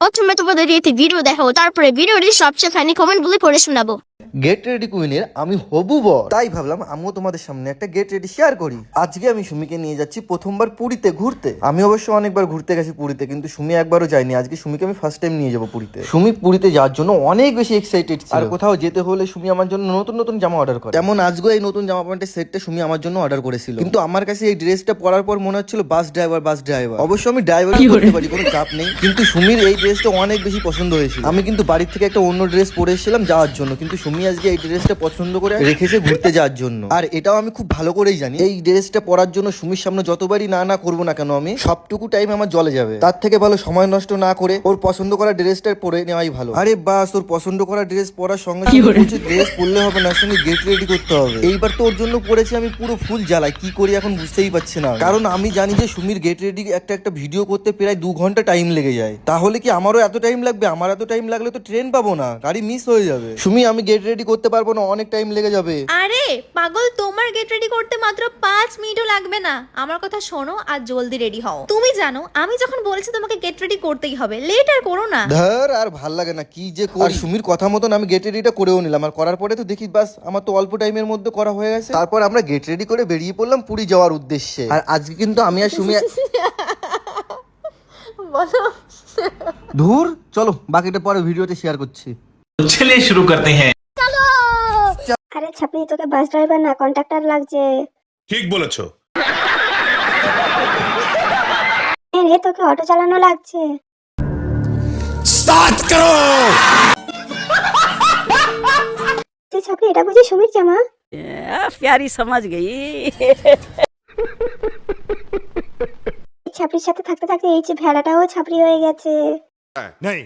প্রথমে তোমাদের একটি ভিডিও দেখাবো, তারপরে ভিডিওটি সবচেয়ে ফানি কমেন্ট গুলি পড়ে শোনাবো। গেট রেডি কুইনের আমি হবু বর, তাই ভাবলাম আমিও তোমাদের সামনে একটা গেট রেডি শেয়ার করি। আজকে আমি সুমিকে নিয়ে যাচ্ছি প্রথমবার পুরীতে ঘুরতে। আমি অবশ্য অনেকবার ঘুরতে গেছি পুরীতে, কিন্তু সুমি একবারও যায়নি। আজকে সুমিকে আমি ফার্স্ট টাইম নিয়ে যাবো পুরীতে। সুমি পুরীতে যাওয়ার জন্য অনেক বেশি এক্সাইটেড ছিল। আর কোথাও যেতে হলে সুমি আমার জন্য নতুন নতুন জামা অর্ডার করে। যেমন আজকে এই নতুন জামা প্যান্টের সেটটা সুমি আমার জন্য অর্ডার করেছিল, কিন্তু আমার কাছে এই ড্রেসটা পরার পর মনে হচ্ছিল বাস ড্রাইভার। অবশ্য আমি ড্রাইভার করতে পারি, কোনো চাপ নেই, কিন্তু সুমির এই ড্রেসটা অনেক বেশি পছন্দ হয়েছিল। আমি কিন্তু বাড়ির থেকে একটা অন্য ড্রেস পরে এসেছিলাম যাওয়ার জন্য, কিন্তু সুমি আজকে এই ড্রেসটা পছন্দ করে রেখেছে ঘুরতে যাওয়ার জন্য। আর এটাও আমি খুব ভালো করেই জানি, এই ড্রেসটা পরার জন্য সুমির সামনে যতবারই না করবো না কেন, আমি সবটুকু টাইম আমার জলে যাবে। তার থেকে ভালো সময় নষ্ট না করে ওর পছন্দ করা ড্রেসটা পরে নেওয়াই ভালো। আরে বাস, ওর পছন্দ করা ড্রেস পরার সঙ্গে সঙ্গে ড্রেস পরলে হবে না, সঙ্গে গেট রেডি করতে হবে। এইবার তো ওর জন্য পড়েছি আমি পুরো ফুল জ্বালাই, কি করি এখন বুঝতেই পারছি না। কারণ আমি জানি যে সুমির গেট রেডি একটা ভিডিও করতে প্রায় 2 ঘন্টা টাইম লেগে যায়। তাহলে কি আমারও এত টাইম লাগবে? আমার এত টাইম লাগলে তো ট্রেন পাবো না, গাড়ি মিস হয়ে যাবে। সুমি, আমি গেট রেডি করতে পারবো না, অনেক টাইম লেগে যাবে। আরে পাগল, তোমার গেট রেডি করতে মাত্র 5 মিনিটও লাগবে না। আমার কথা শোনো আর জলদি রেডি হও। তুমি জানো আমি যখন বলেছি তোমাকে গেট রেডি করতেই হবে, লেট আর করো না। ধর, আর ভাল লাগে না, কি যে করি। সুমির কথা মতন আমি গেট রেডিটা করেও নিলাম, আর করার পরে তো দেখি বাস আমার তো অল্প টাইমের মধ্যে করা হয়ে গেছে। তারপর আমরা গেট রেডি করে বেরিয়ে পড়লাম পুরী যাওয়ার উদ্দেশ্যে। আর আজকে কিন্তু আমি আর সুমি বলো। ধুর, চলো বাকিটা পরে ভিডিওতে শেয়ার করছি। चलिए शुरू करते हैं। আরে ছাপড়ি, তোকে বাস ড্রাইভার না কন্ট্রাক্টর লাগছে। ঠিক বলেছো। রে, তোকে অটো চালানো লাগছে। स्टार्ट करो। তুই ছাপড়ি, এটা বুঝি সুমির জামা? प्यारी समझ गई। ছাপড়ির সাথে থাকতে থাকতে এই যে ভেড়াটাও ছাপড়ি হয়ে গেছে। नहीं